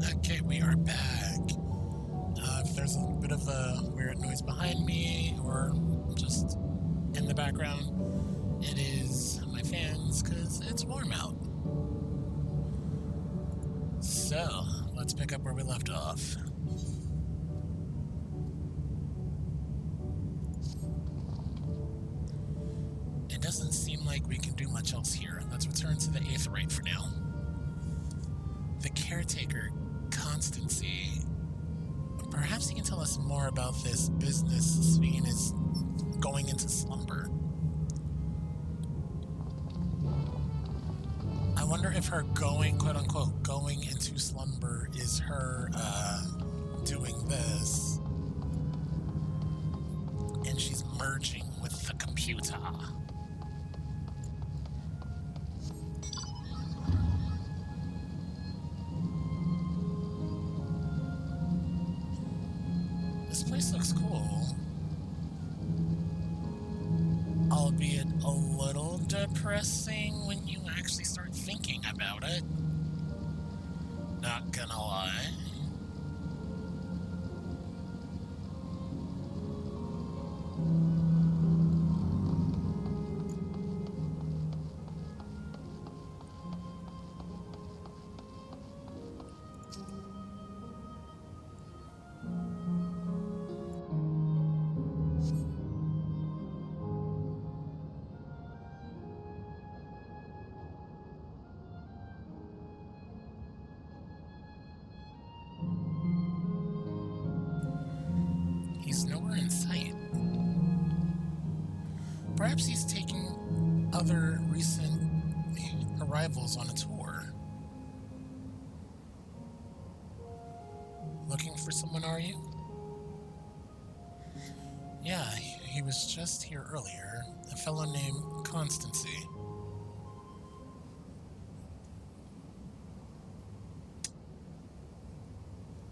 Okay, we are back. If there's a bit of a weird noise behind me or just in the background, it is my fans because it's warm out. So, let's pick up where we left off. It doesn't seem like we can do much else here. Let's return to the Aetheryte for now. The caretaker, Constancy. Perhaps you can tell us more about this business Sveen is going into slumber. I wonder if her going, quote unquote, going into slumber is her doing this. And she's merging with the computer. This place looks cool. Albeit a little depressing when you actually start thinking about it. Not gonna lie. He's nowhere in sight. Perhaps he's taking other recent arrivals on a tour. Looking for someone, are you? Yeah, he was just here earlier. A fellow named Constancy.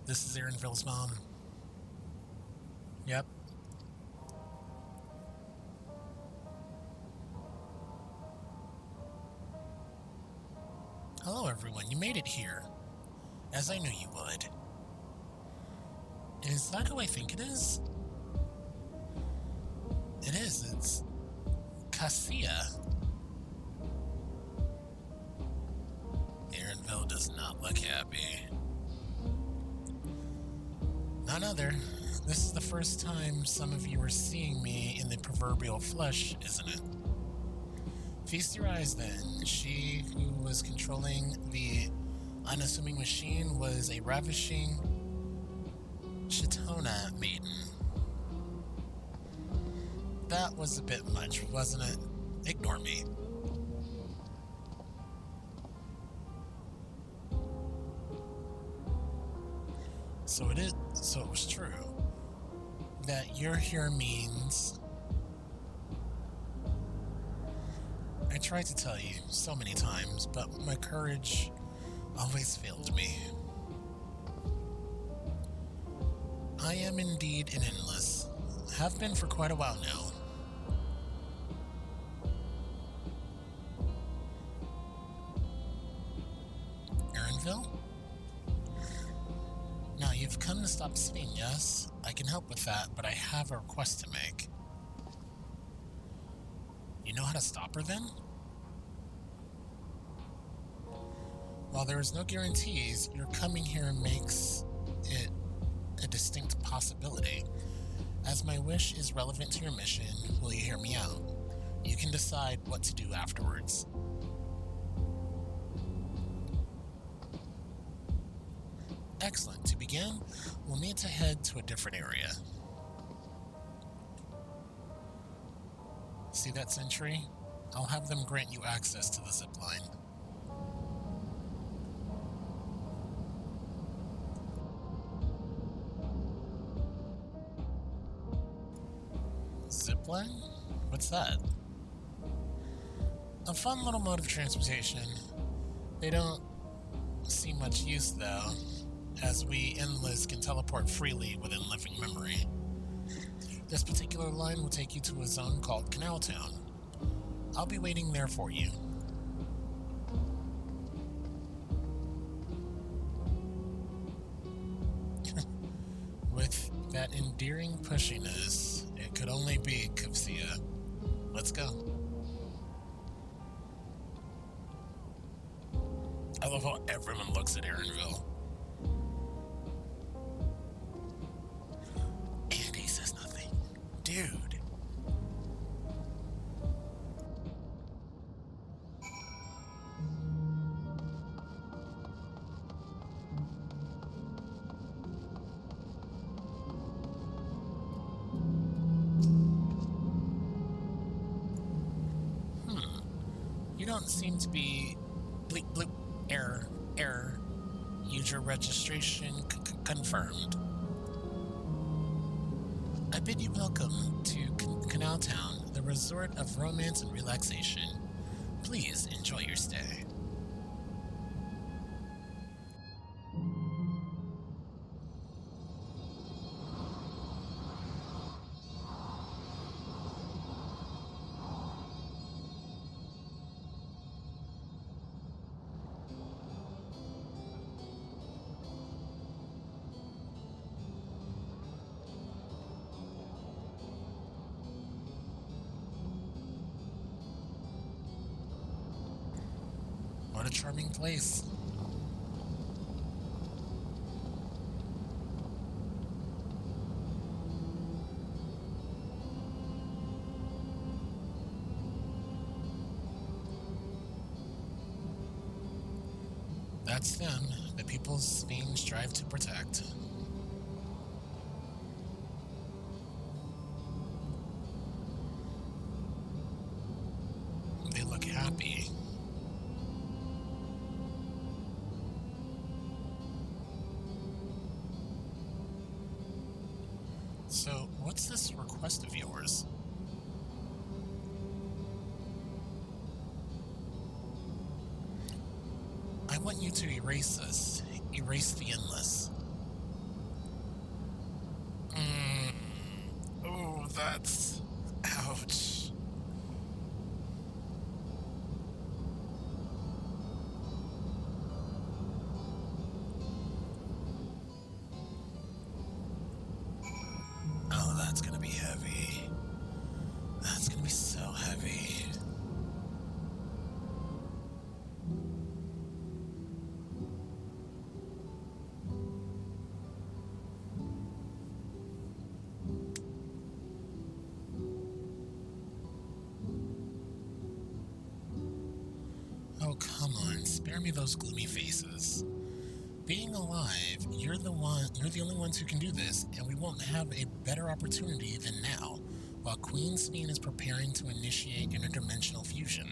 This is Aaronville's mom. Yep. Hello, everyone. You made it here. As I knew you would. Is that who I think it is? It is. It's Cassia. Aaronville does not look happy. None other. This is the first time some of you are seeing me in the proverbial flesh, isn't it? Feast your eyes then. She who was controlling the unassuming machine was a ravishing Chitona maiden. That was a bit much, wasn't it? Ignore me. So it was true. That you're here means... I tried to tell you so many times, but my courage always failed me. I am indeed an endless. Have been for quite a while now. Aaronville? Now, you've come to stop singing, yes? I can help with that, but I have a request to make. You know how to stop her, then? While there is no guarantees, your coming here makes it a distinct possibility. As my wish is relevant to your mission, will you hear me out? You can decide what to do afterwards. Excellent. To begin, we'll need to head to a different area. See that sentry? I'll have them grant you access to the zipline. Zipline? What's that? A fun little mode of transportation. They don't see much use, though, as we endless can teleport freely within living memory. This particular line will take you to a zone called Canal Town. I'll be waiting there for you. endearing pushiness. It could only be Kavsia. Let's go. I love how everyone looks at Aaronville. And he says nothing. Dude. You don't seem to be... Bleep, bloop. Error. User registration confirmed. I bid you welcome to Canal Town, the resort of romance and relaxation. Please enjoy your stay. What a charming place. That's them, the people's Fiend strive to protect. They look happy. So, what's this request of yours? I want you to erase us. Erase the endless. Oh, that's... Ouch. Oh, that's gonna be heavy. That's gonna be so heavy. Oh, come on, spare me those gloomy faces. Being alive, you're the only ones who can do this, and we won't have a better opportunity than now, while Queen Speen is preparing to initiate interdimensional fusion.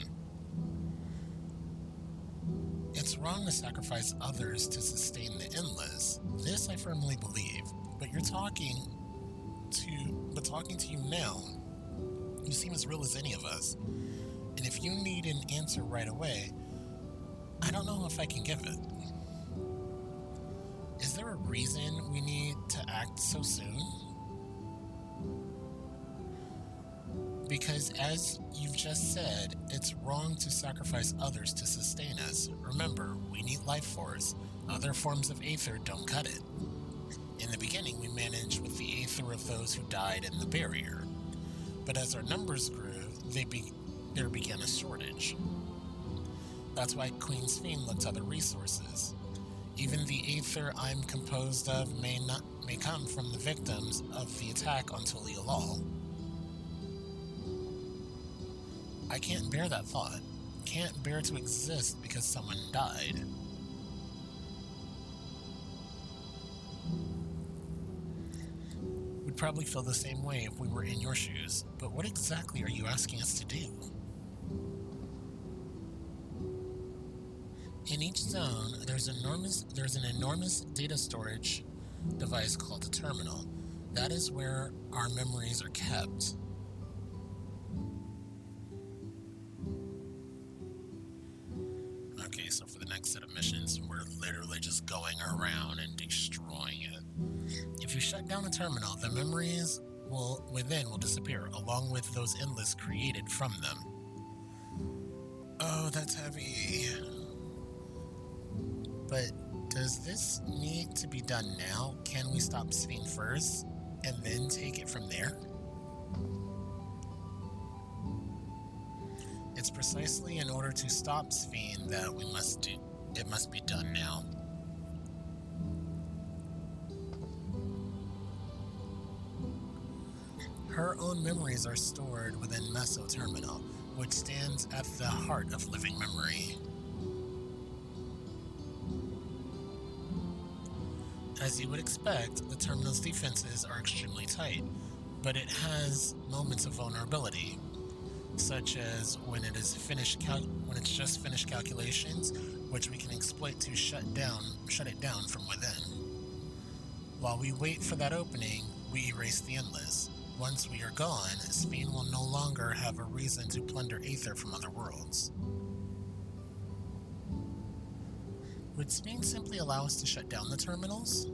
It's wrong to sacrifice others to sustain the endless. This I firmly believe, but talking to you now, you seem as real as any of us. And if you need an answer right away, I don't know if I can give it. Is there a reason we need to act so soon? Because as you've just said, it's wrong to sacrifice others to sustain us. Remember, we need life force. Other forms of aether don't cut it. In the beginning, we managed with the aether of those who died in the barrier. But as our numbers grew, there began a shortage. That's why Queen's Fiend looked to other resources. Even the aether I'm composed of may come from the victims of the attack on Tulia Lal. I can't bear that thought. Can't bear to exist because someone died. We'd probably feel the same way if we were in your shoes, but what exactly are you asking us to do? In each zone, there's an enormous data storage device called a terminal. That is where our memories are kept. Okay, so for the next set of missions, we're literally just going around and destroying it. If you shut down the terminal, the memories within will disappear, along with those endless created from them. Oh, that's heavy. But does this need to be done now? Can we stop Speen first? and then take it from there? It's precisely in order to stop Sphene that it must be done now. Her own memories are stored within Meso Terminal, which stands at the heart of living memory. As you would expect, the terminal's defenses are extremely tight, but it has moments of vulnerability, such as when it's just finished calculations, which we can exploit to shut it down from within. While we wait for that opening, we erase the Endless. Once we are gone, Sphene will no longer have a reason to plunder Aether from other worlds. Would Sphene simply allow us to shut down the terminals?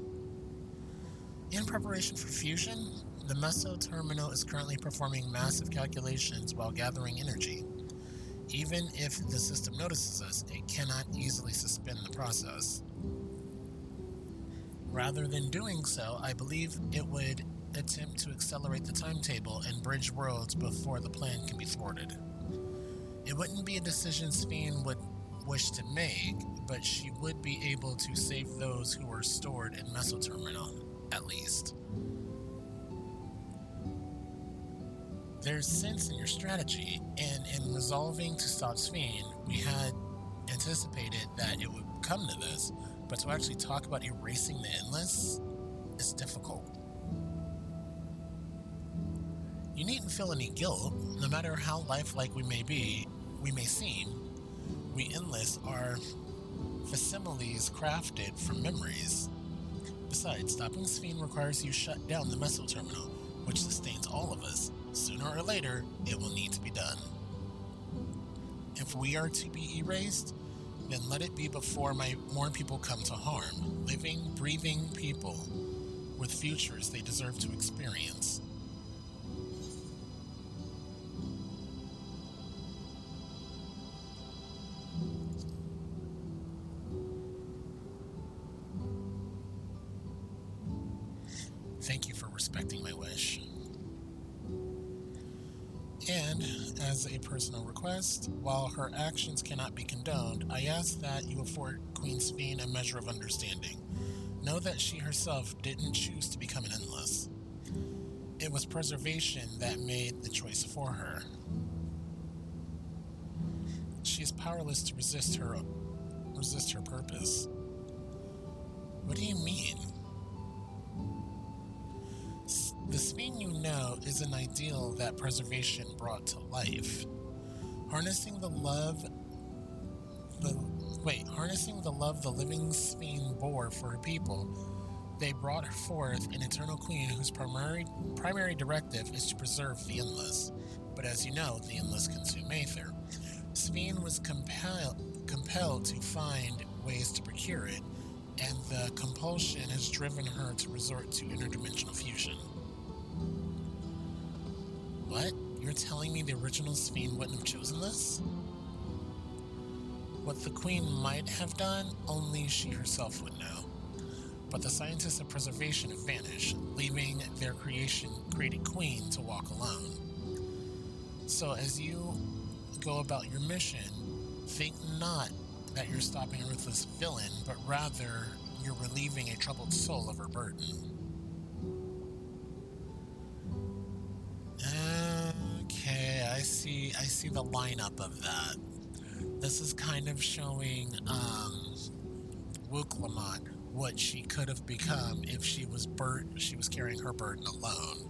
In preparation for fusion, the Meso Terminal is currently performing massive calculations while gathering energy. Even if the system notices us, it cannot easily suspend the process. Rather than doing so, I believe it would attempt to accelerate the timetable and bridge worlds before the plan can be thwarted. It wouldn't be a decision Sphene would wish to make, but she would be able to save those who are stored in Meso Terminal, at least. There's sense in your strategy, and in resolving to stop Sphene, we had anticipated that it would come to this, but to actually talk about erasing the Endless is difficult. You needn't feel any guilt. No matter how lifelike we may seem, we Endless are facsimiles crafted from memories. Besides, stopping Sphene requires you shut down the Meso Terminal, which sustains all of us. Sooner or later, it will need to be done. If we are to be erased, then let it be before more people come to harm. Living, breathing people with futures they deserve to experience. Thank you for respecting my wish. And, as a personal request, while her actions cannot be condoned, I ask that you afford Queen Sphene a measure of understanding. Know that she herself didn't choose to become an Endless. It was preservation that made the choice for her. She is powerless to resist her purpose. What do you mean? The Sphene you know is an ideal that preservation brought to life. Harnessing the love the living Sphene bore for her people, they brought forth an eternal queen whose primary directive is to preserve the Endless. But as you know, the Endless consume Aether. Sphene was compelled to find ways to procure it, and the compulsion has driven her to resort to interdimensional fusion. What? You're telling me the original Sphene wouldn't have chosen this? What the Queen might have done, only she herself would know. But the scientists of preservation have vanished, leaving their created Queen to walk alone. So as you go about your mission, think not that you're stopping a ruthless villain, but rather you're relieving a troubled soul of her burden. Okay, I see the lineup of that. This is kind of showing Wooklamont what she could have become if she was carrying her burden alone.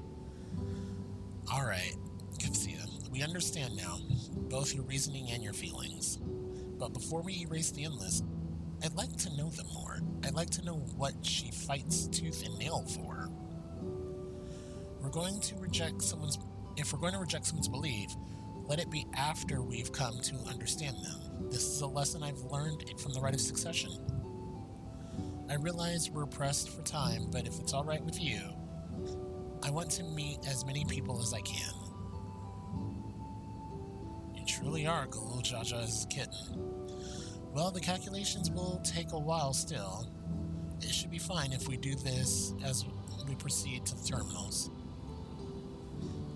Alright, Kivsia, we understand now, both your reasoning and your feelings. But before we erase the Endless, I'd like to know them more. I'd like to know what she fights tooth and nail for. If we're going to reject someone's belief, let it be after we've come to understand them. This is a lesson I've learned from the Rite of Succession. I realize we're pressed for time, but if it's alright with you, I want to meet as many people as I can. You truly are Galul Jaja's kitten. Well, the calculations will take a while still. It should be fine if we do this as we proceed to the terminals.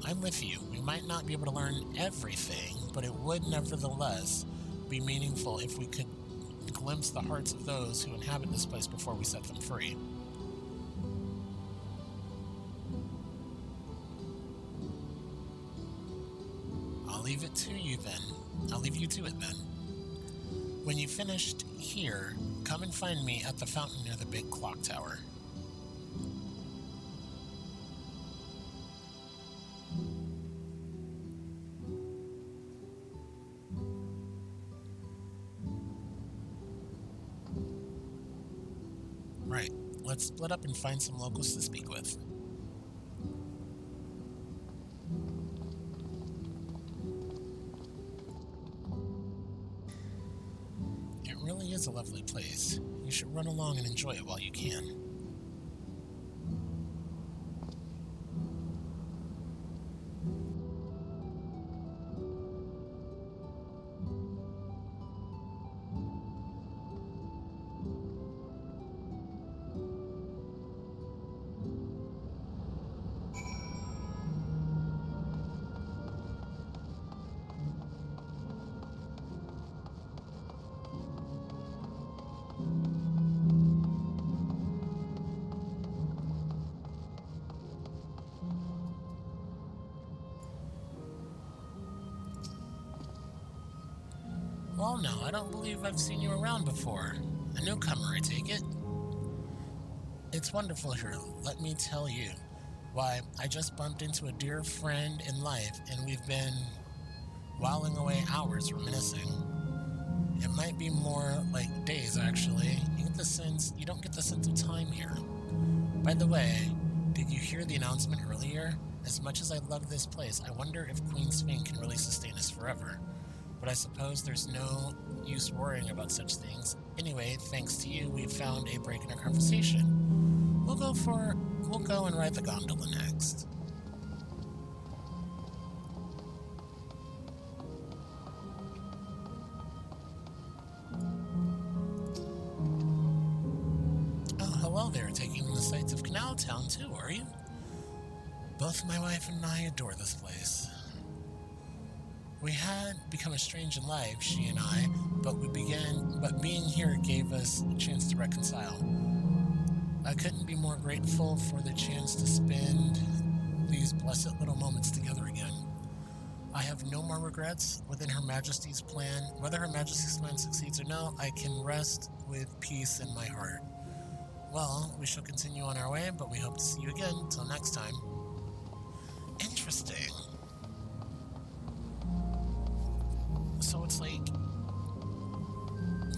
I'm with you. We might not be able to learn everything, but it would nevertheless be meaningful if we could glimpse the hearts of those who inhabit this place before we set them free. I'll leave it to you then. I'll leave you to it then. When you finished here, come and find me at the fountain near the big clock tower. Right, let's split up and find some locals to speak with. It really is a lovely place. You should run along and enjoy it while you can. Well, no, I don't believe I've seen you around before. A newcomer, I take it? It's wonderful here, let me tell you. Why, I just bumped into a dear friend in life, and we've been whiling away hours reminiscing. It might be more like days, actually. You don't get the sense of time here. By the way, did you hear the announcement earlier? As much as I love this place, I wonder if Queen Sphinx can really sustain us forever. But I suppose there's no use worrying about such things. Anyway, thanks to you, we've found a break in our conversation. We'll go and ride the gondola next. Oh, hello there, taking in the sights of Canal Town too, are you? Both my wife and I adore this place. We had become estranged in life, she and I, but being here gave us a chance to reconcile. I couldn't be more grateful for the chance to spend these blessed little moments together again. I have no more regrets within Her Majesty's plan. Whether Her Majesty's plan succeeds or no, I can rest with peace in my heart. Well, we shall continue on our way, but we hope to see you again. Till next time. Interesting. So it's like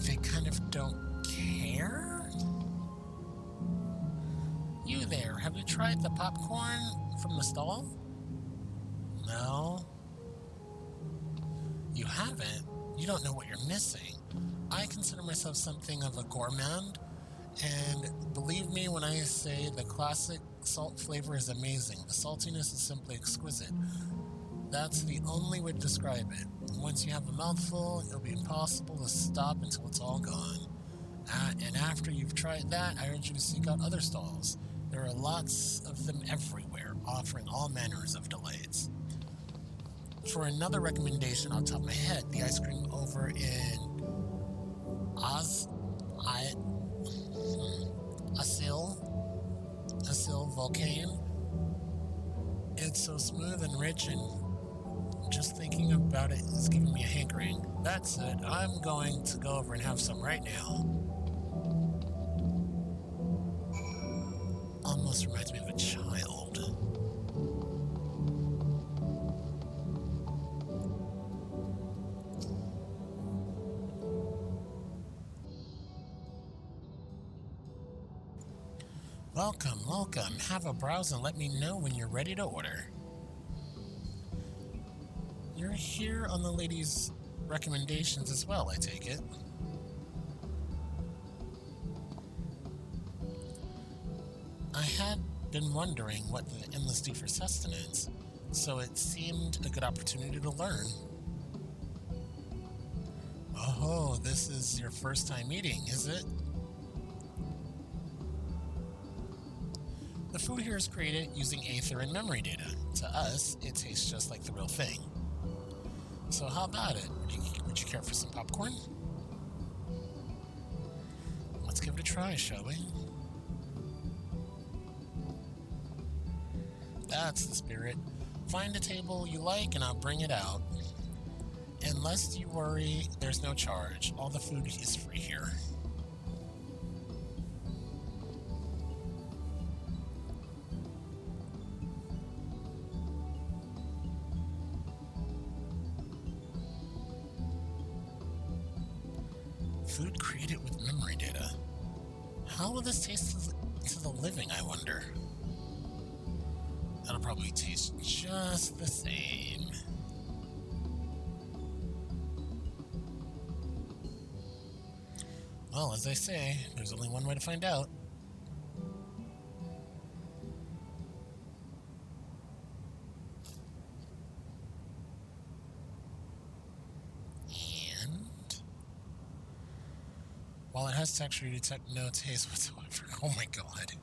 they kind of don't care? You there, have you tried the popcorn from the stall? No? You haven't? You don't know what you're missing. I consider myself something of a gourmand, and believe me when I say the classic salt flavor is amazing. The saltiness is simply exquisite. That's the only way to describe it. Once you have a mouthful, it'll be impossible to stop until it's all gone. And after you've tried that, I urge you to seek out other stalls. There are lots of them everywhere, offering all manners of delights. For another recommendation on top of my head, the ice cream over in Asil Volcane. It's so smooth and rich, and just thinking about it is giving me a hankering. That's it. I'm going to go over and have some right now. Almost reminds me of a child. Welcome, welcome. Have a browse and let me know when you're ready to order. You're here on the lady's recommendations as well, I take it. I had been wondering what the endless do for sustenance, so it seemed a good opportunity to learn. Oh, this is your first time eating, is it? The food here is created using aether and memory data. To us, it tastes just like the real thing. So how about it? Would you care for some popcorn? Let's give it a try, shall we? That's the spirit. Find a table you like and I'll bring it out. And lest you worry, there's no charge. All the food is free here. Food created with memory data. How will this taste to the living, I wonder? That'll probably taste just the same. Well, as they say, there's only one way to find out. And while it has texture, you detect no taste whatsoever. Oh my god.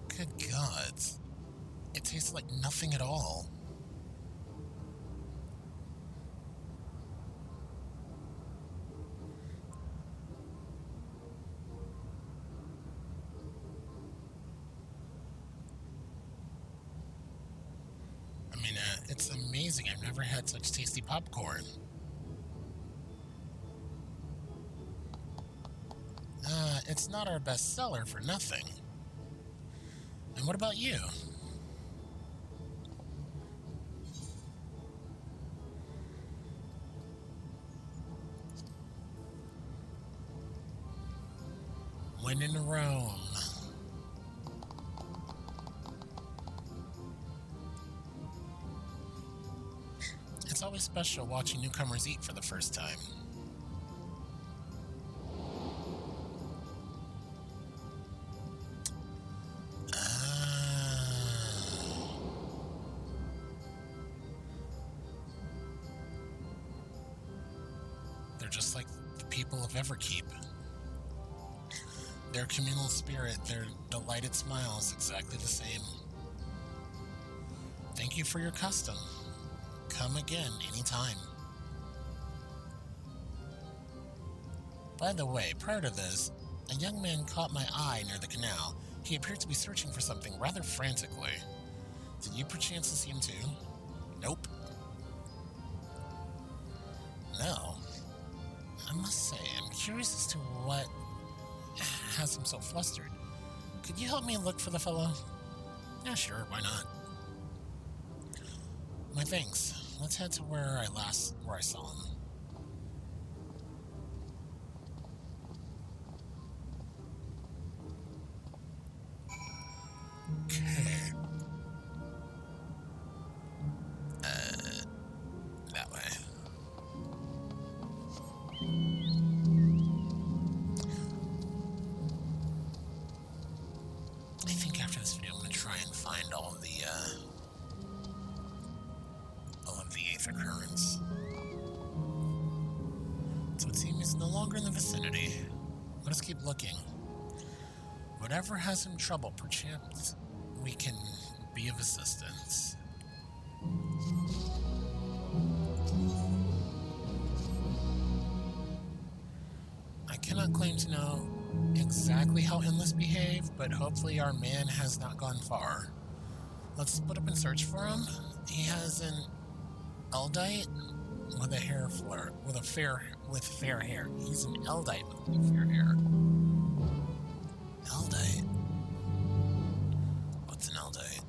Good gods. It tastes like nothing at all. It's amazing. I've never had such tasty popcorn. It's not our best seller for nothing. And what about you? When in Rome. It's always special watching newcomers eat for the first time. They're just like the people of Everkeep. Their communal spirit, their delighted smiles, exactly the same. Thank you for your custom. Come again anytime. By the way, prior to this, a young man caught my eye near the canal. He appeared to be searching for something rather frantically. Did you perchance see him too? Nope. No. I must say, I'm curious as to what has him so flustered. Could you help me look for the fellow? Yeah, sure, why not? My thanks. Let's head to where I saw him. Okay. That way. I think after this video I'm gonna try and find all of the Aether currents. So it seems he's no longer in the vicinity. Let us keep looking. Whatever has him trouble, perchance we can be of assistance. I cannot claim to know exactly how Endless behave, but hopefully our man has not gone far. Let's split up and search for him. He has an Eldite with fair hair. He's an Eldite with fair hair. Eldite? What's an Eldite?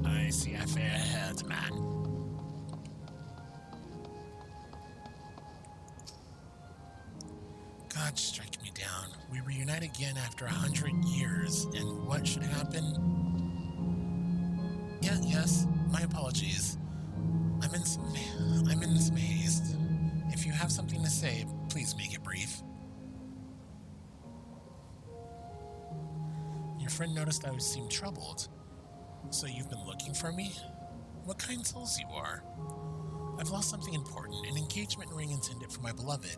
I see a fair-haired man. God strike me down. We reunite again after 100 years, and what should happen? Yes, my apologies. I'm in some haste. If you have something to say, please make it brief. Your friend noticed I seemed troubled. So you've been looking for me? what kind souls you are. I've lost something important, an engagement ring intended for my beloved.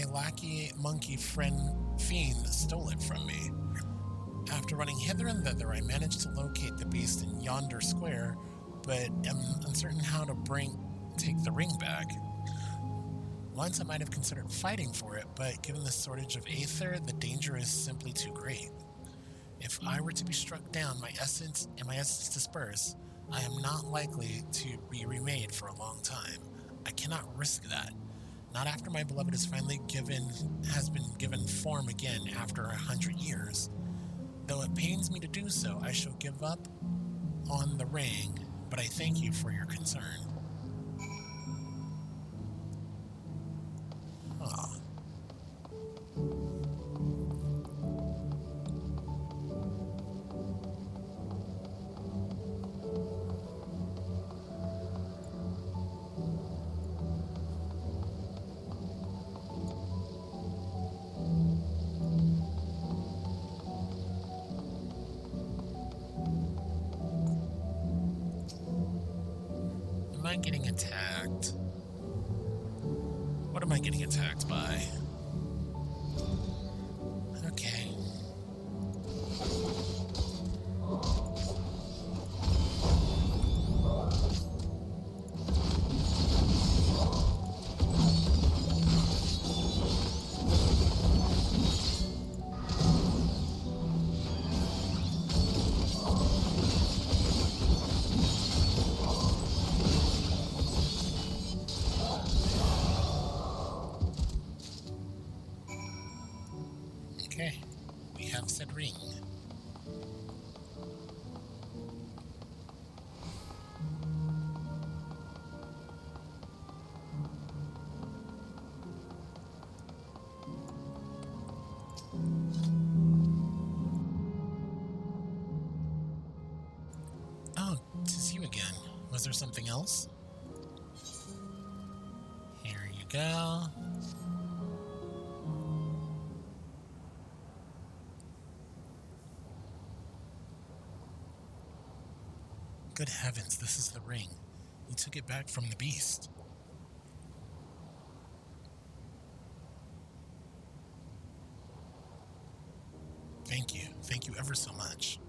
A lackey monkey friend fiend stole it from me. After running hither and thither, I managed to locate the beast in yonder square, but am uncertain how to take the ring back. Once I might have considered fighting for it, but given the shortage of aether, the danger is simply too great. If I were to be struck down, my essence disperse, I am not likely to be remade for a long time. I cannot risk that. Not after my beloved has been given form again after 100 years. Though it pains me to do so, I shall give up on the ring, but I thank you for your concern. Ah. Am I getting attacked? What am I getting attacked by? Okay. Okay. We have said ring. Oh, 'tis you again. Was there something else? Here you go. Good heavens, this is the ring. You took it back from the beast. Thank you. Thank you ever so much.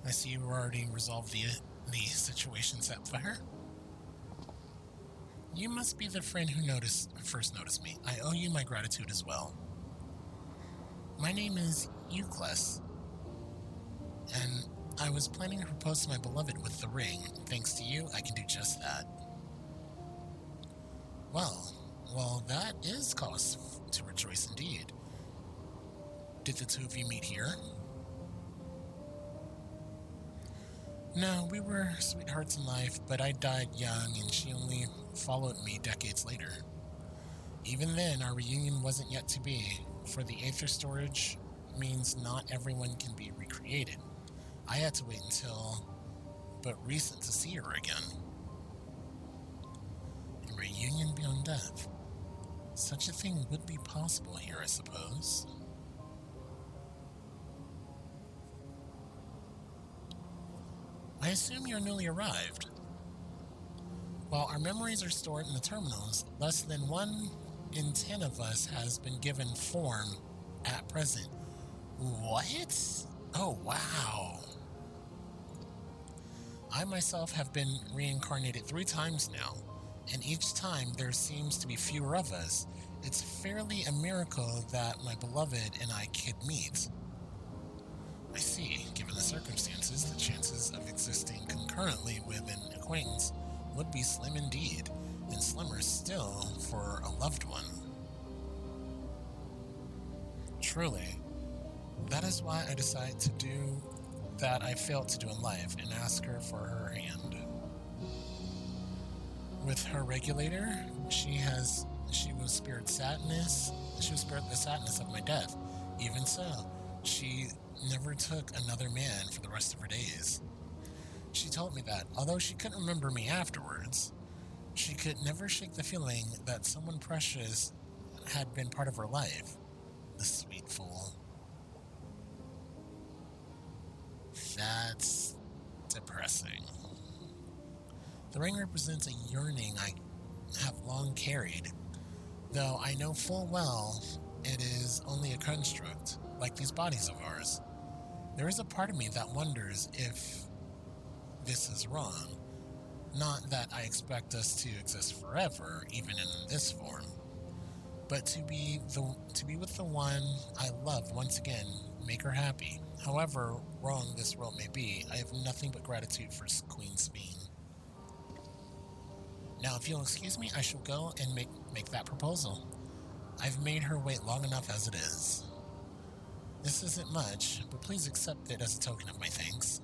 I see you already resolved the situation, Sapphire. You must be the friend who first noticed me. I owe you my gratitude as well. My name is Euclid, and I was planning to propose to my beloved with the ring. Thanks to you, I can do just that. Well, that is cause to rejoice indeed. Did the two of you meet here? No, we were sweethearts in life, but I died young and she only followed me decades later. Even then, our reunion wasn't yet to be, for the aether storage means not everyone can be recreated. I had to wait until but recent to see her again. A reunion beyond death. Such a thing would be possible here, I suppose. I assume you're newly arrived. While our memories are stored in the terminals, less than 1 in 10 of us has been given form at present. What? Oh, wow. I myself have been reincarnated 3 times now, and each time there seems to be fewer of us. It's fairly a miracle that my beloved and I could meet. I see. Given the circumstances, the chances of existing concurrently with an acquaintance would be slim indeed, and slimmer still for a loved one. Truly, that is why I decided to do that I failed to do in life and ask her for her hand. With her regulator, she was spared the sadness of my death. Even so, she never took another man for the rest of her days. She told me that, although she couldn't remember me afterwards, she could never shake the feeling that someone precious had been part of her life. The sweet fool. That's depressing. The ring represents a yearning I have long carried, though I know full well it is only a construct, like these bodies of ours. There is a part of me that wonders if this is wrong. Not that I expect us to exist forever, even in this form, but to be with the one I love once again, make her happy. However wrong this world may be, I have nothing but gratitude for Queen Speen. Now, if you'll excuse me, I shall go and make that proposal. I've made her wait long enough as it is. This isn't much, but please accept it as a token of my thanks.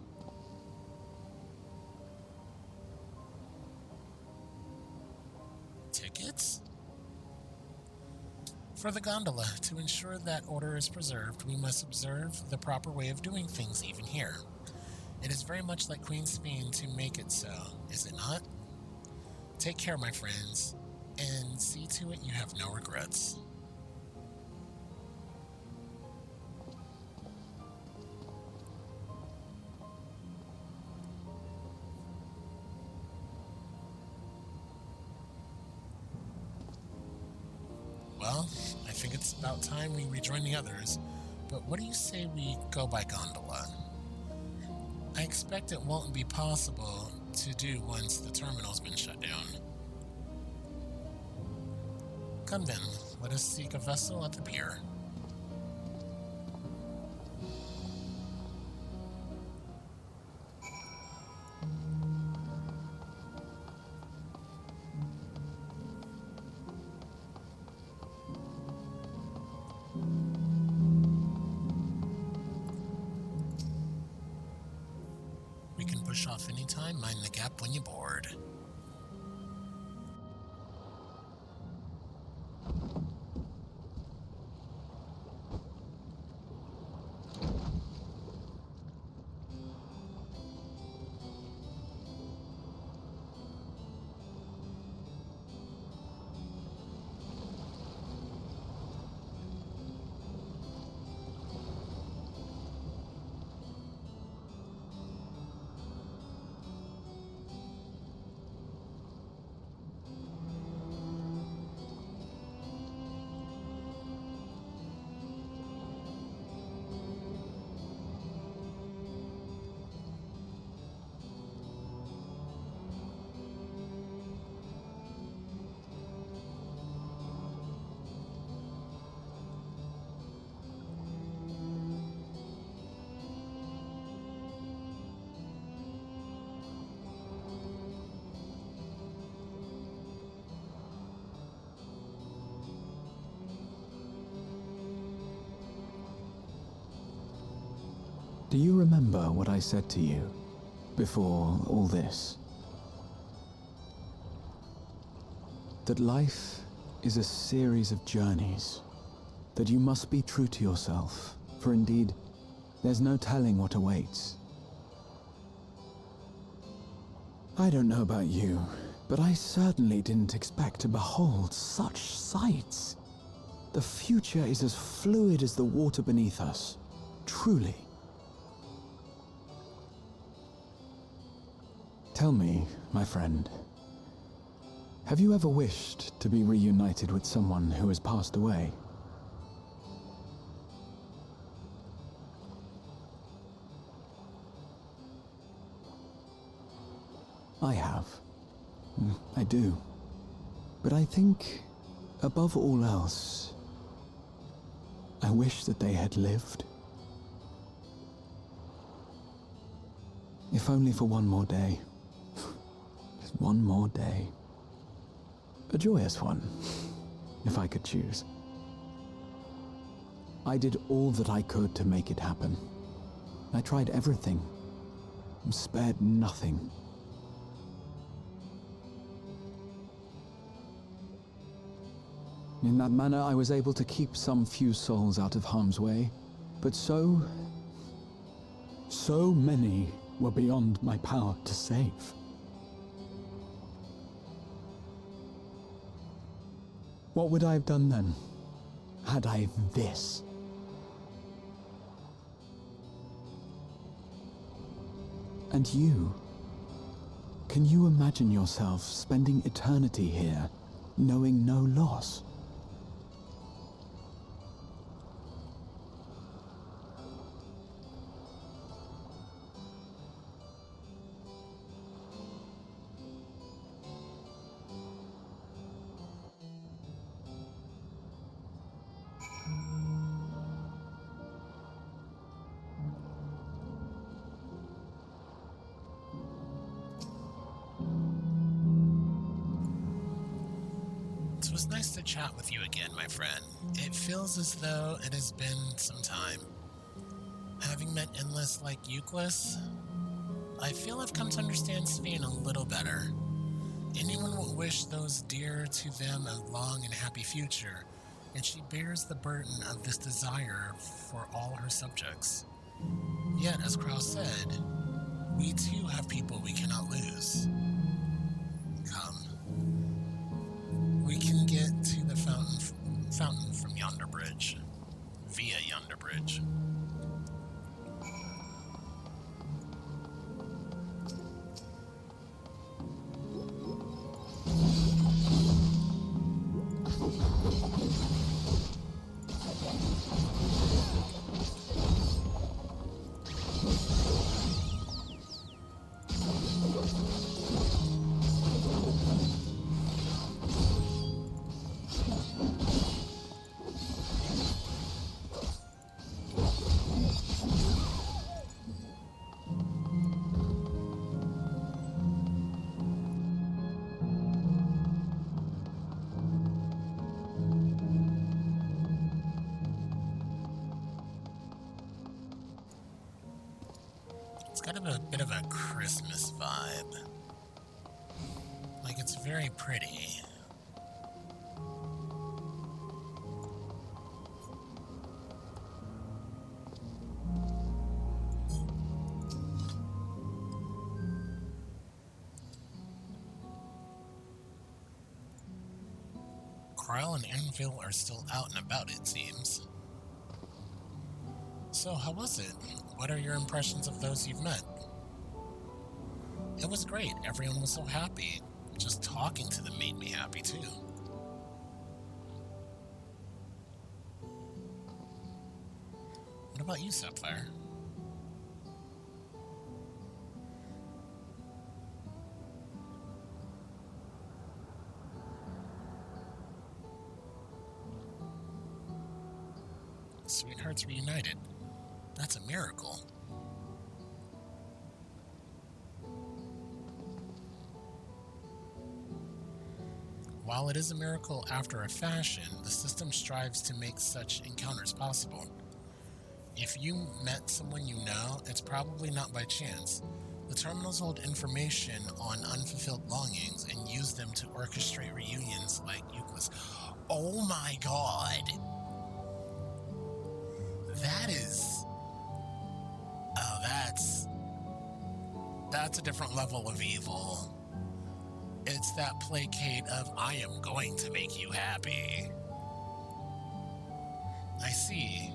Tickets? For the gondola, to ensure that order is preserved, we must observe the proper way of doing things even here. It is very much like Queen Speen to make it so, is it not? Take care, my friends, and see to it you have no regrets. Well, I think it's about time we rejoin the others, but what do you say we go by gondola? I expect it won't be possible to do once the terminal's been shut down. Come then, let us seek a vessel at the pier. We can push off anytime, mind the gap when you board. Do you remember what I said to you before all this? That life is a series of journeys, that you must be true to yourself, for indeed, there's no telling what awaits. I don't know about you, but I certainly didn't expect to behold such sights. The future is as fluid as the water beneath us, truly. Tell me, my friend, have you ever wished to be reunited with someone who has passed away? I have. I do. But I think, above all else, I wish that they had lived. If only for one more day. Just one more day. A joyous one, if I could choose. I did all that I could to make it happen. I tried everything, and spared nothing. In that manner, I was able to keep some few souls out of harm's way, but so many were beyond my power to save. What would I have done then, had I this? And you? Can you imagine yourself spending eternity here, knowing no loss? It was nice to chat with you again, my friend. It feels as though it has been some time. Having met Endless like Euclid, I feel I've come to understand Sphene a little better. Anyone will wish those dear to them a long and happy future, and she bears the burden of this desire for all her subjects. Yet, as Kraus said, we too have people we cannot lose. Come. We can get to the fountain from yonder bridge, via yonder bridge. It's got a bit of a Christmas vibe. Like, it's very pretty. Kryle and Anvil are still out and about, it seems. So, how was it? What are your impressions of those you've met? It was great. Everyone was so happy. Just talking to them made me happy, too. What about you, Sapphire? Sweethearts reunited. That's a miracle. While it is a miracle after a fashion, the system strives to make such encounters possible. If you met someone you know, it's probably not by chance. The terminals hold information on unfulfilled longings and use them to orchestrate reunions like Euclid. Oh my god! That is... Oh, that's a different level of evil. It's that placate of, I am going to make you happy. I see.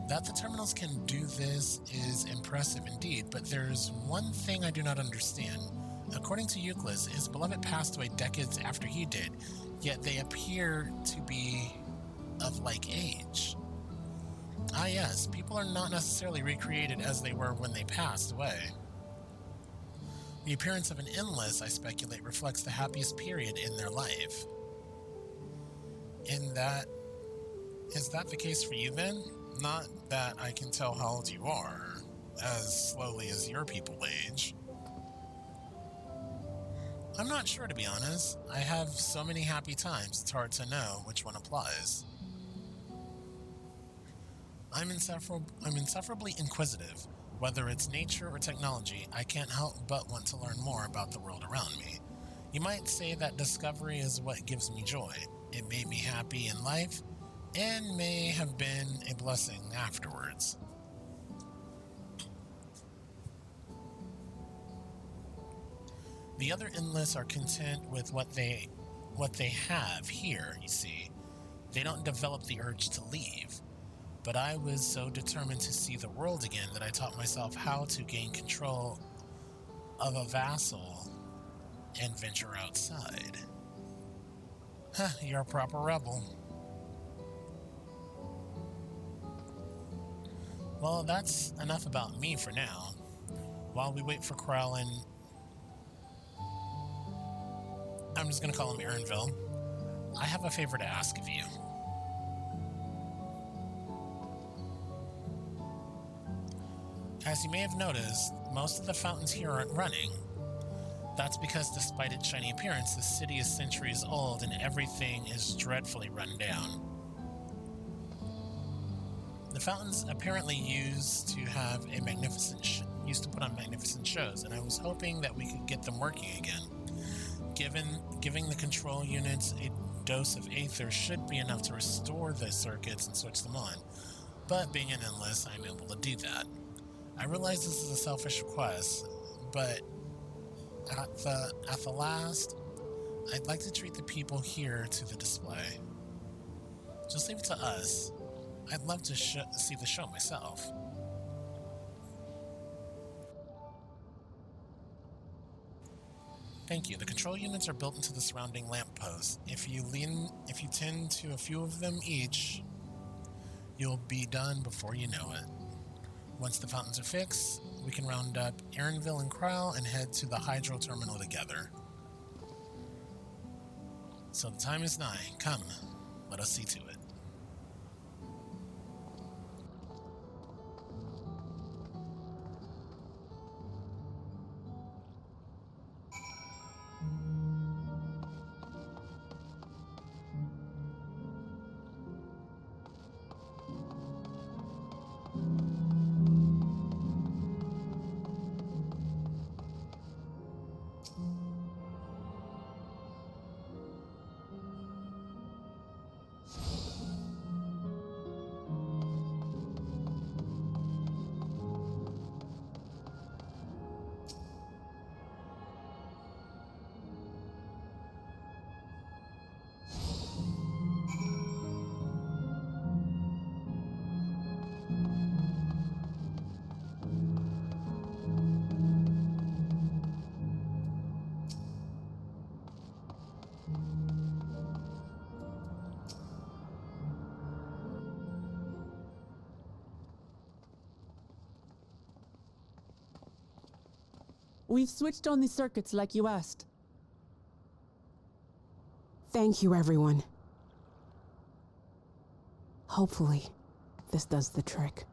That the terminals can do this is impressive indeed, but there's one thing I do not understand. According to Euclid, his beloved passed away decades after he did, yet they appear to be of like age. Ah yes, people are not necessarily recreated as they were when they passed away. The appearance of an endless, I speculate, reflects the happiest period in their life. Is that the case for you then? Not that I can tell how old you are, as slowly as your people age. I'm not sure, to be honest. I have so many happy times, it's hard to know which one applies. I'm insufferably inquisitive. Whether it's nature or technology, I can't help but want to learn more about the world around me. You might say that discovery is what gives me joy. It made me happy in life, and may have been a blessing afterwards. The other endless are content with what they have here, you see. They don't develop the urge to leave. But I was so determined to see the world again that I taught myself how to gain control of a vassal and venture outside. Huh, you're a proper rebel. Well, that's enough about me for now. While we wait for Krell and... I'm just going to call him Aaronville. I have a favor to ask of you. As you may have noticed, most of the fountains here aren't running. That's because despite its shiny appearance, the city is centuries old and everything is dreadfully run down. The fountains apparently used to put on magnificent shows, and I was hoping that we could get them working again. Giving the control units a dose of aether should be enough to restore the circuits and switch them on, but being an endless, I'm able to do that. I realize this is a selfish request, but at the last, I'd like to treat the people here to the display. Just leave it to us. I'd love to see the show myself. Thank you. The control units are built into the surrounding lampposts. If you tend to a few of them each, you'll be done before you know it. Once the fountains are fixed, we can round up Aaronville and Krell and head to the hydro terminal together. So the time is nigh. Come, let us see to it. We've switched on the circuits like you asked. Thank you, everyone. Hopefully, this does the trick.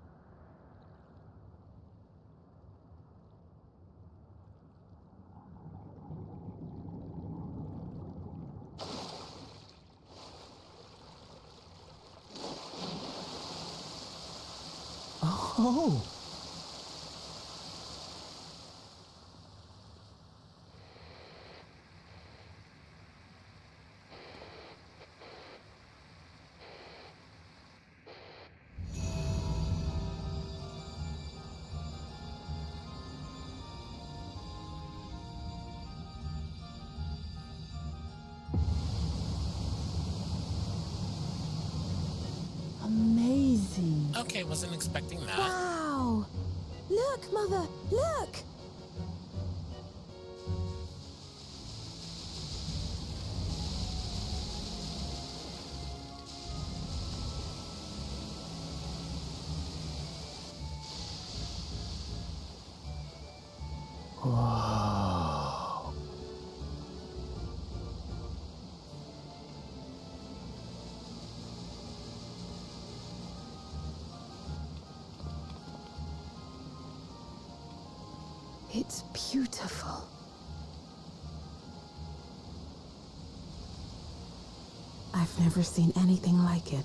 Oh! Amazing. Okay, wasn't expecting that. Wow! Look, Mother, look! Wow. It's beautiful. I've never seen anything like it.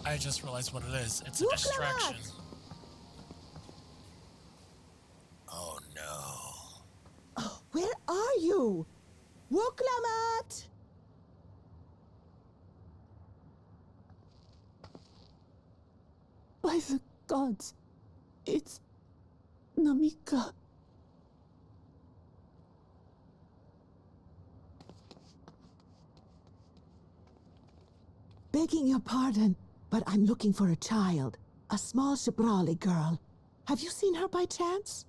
I just realized what it is. It's a Look at distraction. that! Oh no. Wuklamat! By the gods, it's Namika. Begging your pardon, but I'm looking for a child. A small Shabrali girl. Have you seen her by chance?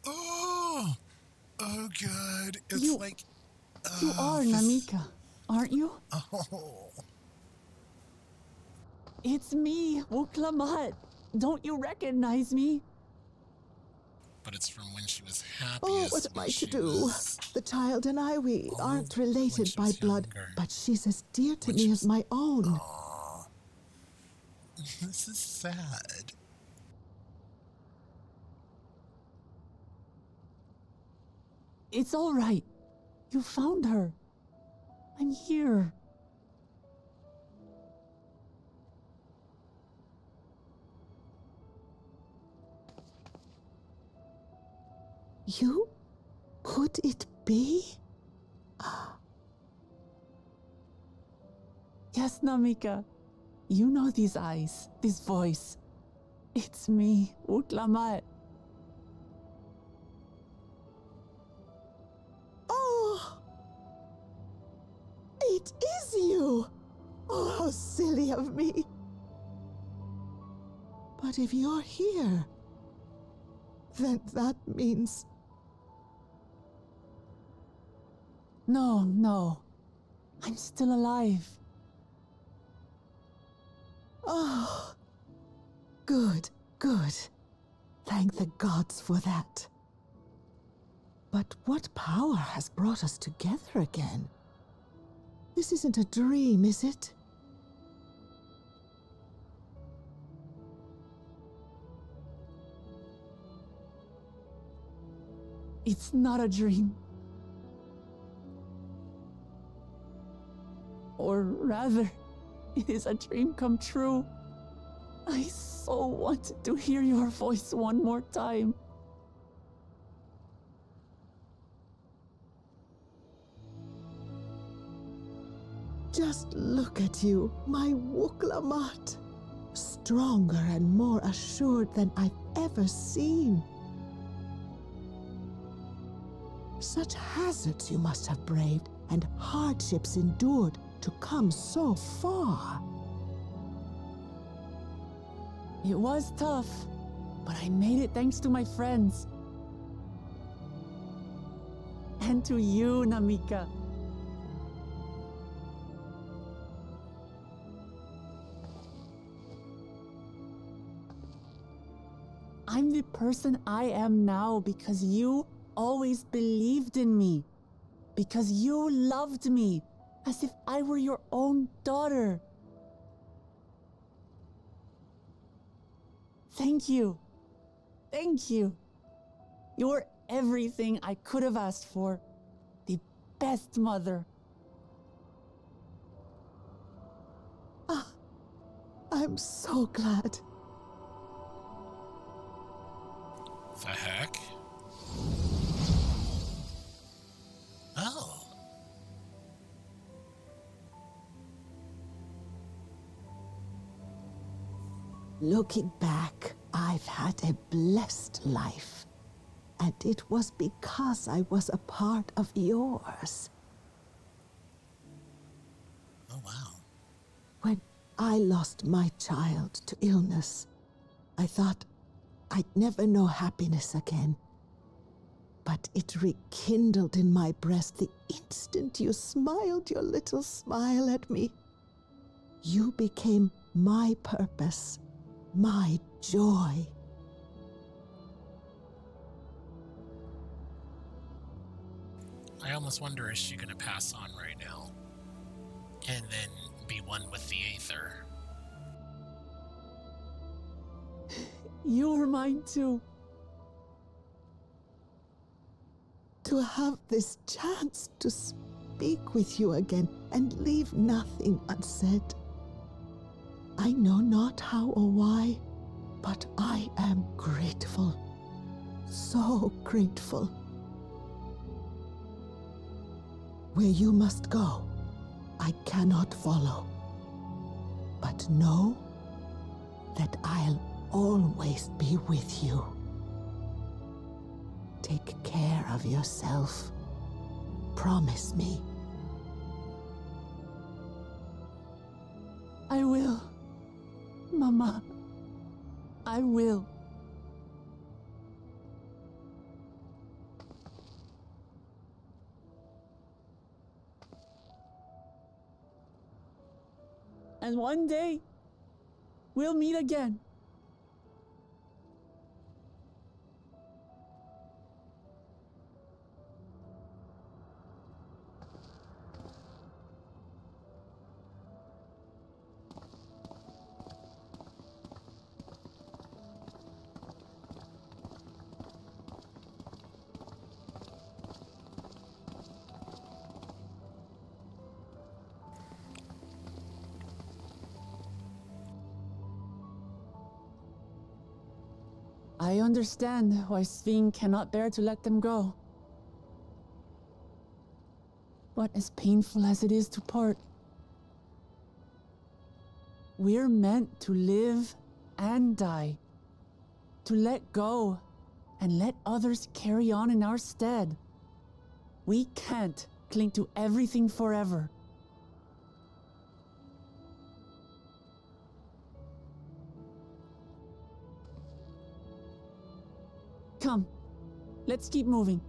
Oh, oh, good. It's You- like You are this- Namika, aren't you? Oh, It's me, Wuklamat. Don't you recognize me? but it's from when she was happiest. Oh, what am when I to she do? was- The child and I, we Oh, aren't when related she by was blood, younger. but she's as dear to When me she as was- my own. Aw. This is sad. It's all right. You found her. I'm here. You? Could it be? Yes, Namika. You know these eyes, this voice. It's me, Wuklamat. Oh! It is you! Oh, how silly of me. But if you're here, then that means... No. I'm still alive. Oh, good. Thank the gods for that. But what power has brought us together again? This isn't a dream, is it? It's not a dream. Or rather, it is a dream come true. I so wanted to hear your voice one more time. Just look at you, my Wuklamat. Stronger and more assured than I've ever seen. Such hazards you must have braved and hardships endured to come so far. It was tough, but I made it thanks to my friends. And to you, Namika. I'm the person I am now because you always believed in me. Because you loved me as if I were your own daughter. Thank you. Thank you. You're everything I could have asked for. The best mother. I'm so glad. The heck? Oh. Looking back, I've had a blessed life. And it was because I was a part of yours. Oh, wow. When I lost my child to illness, I thought I'd never know happiness again. But it rekindled in my breast the instant you smiled your little smile at me. You became my purpose, my joy. I almost wonder, is she going to pass on right now? And then be one with the Aether? You were mine too. To have this chance to speak with you again and leave nothing unsaid. I know not how or why, but I am grateful. So grateful. Where you must go, I cannot follow. But know that I'll always be with you. Take care of yourself. Promise me. I will. Mama. I will. And one day, we'll meet again. I understand why Sving cannot bear to let them go. But as painful as it is to part, we're meant to live and die, to let go and let others carry on in our stead. We can't cling to everything forever. Come, let's keep moving.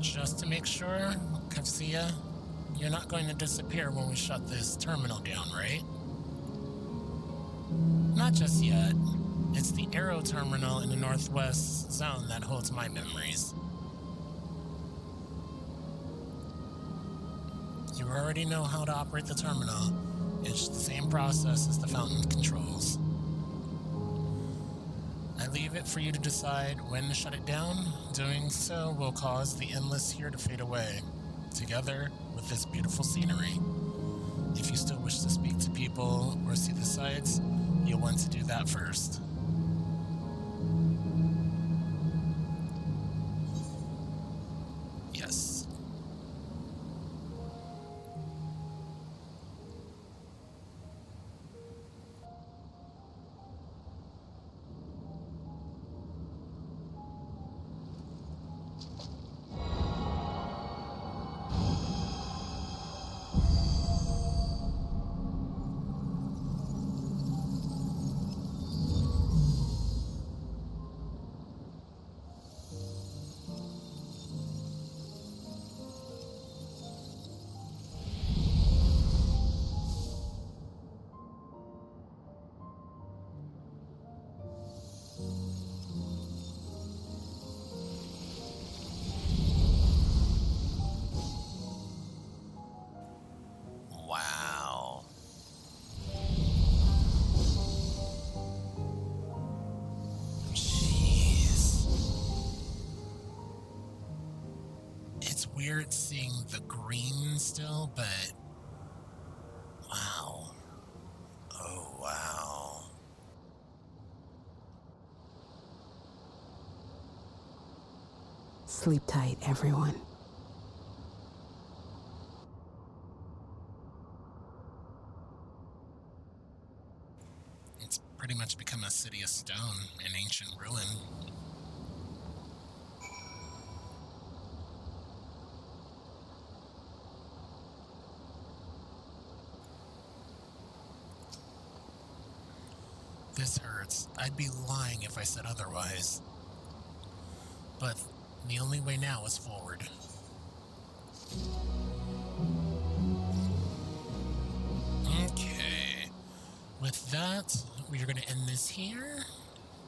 Just to make sure, Kavsia, you're not going to disappear when we shut this terminal down, right? Not just yet. It's the Arrow terminal in the northwest zone that holds my memories. You already know how to operate the terminal. It's the same process as the fountain controls. I leave it for you to decide when to shut it down. Doing so will cause the endless here to fade away, together with this beautiful scenery. If you still wish to speak to people or see the sights, you'll want to do that first. Yes. Wow. Jeez. It's weird seeing the green still, but wow. Oh, wow. Sleep tight, everyone. It's pretty much become a city of stone, an ancient ruin. This hurts. I'd be lying if I said otherwise. But the only way now is forward. Okay. With that, we are going to end this here.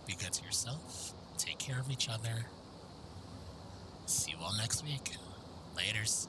Be good to yourself. Take care of each other. See you all next week. Laters.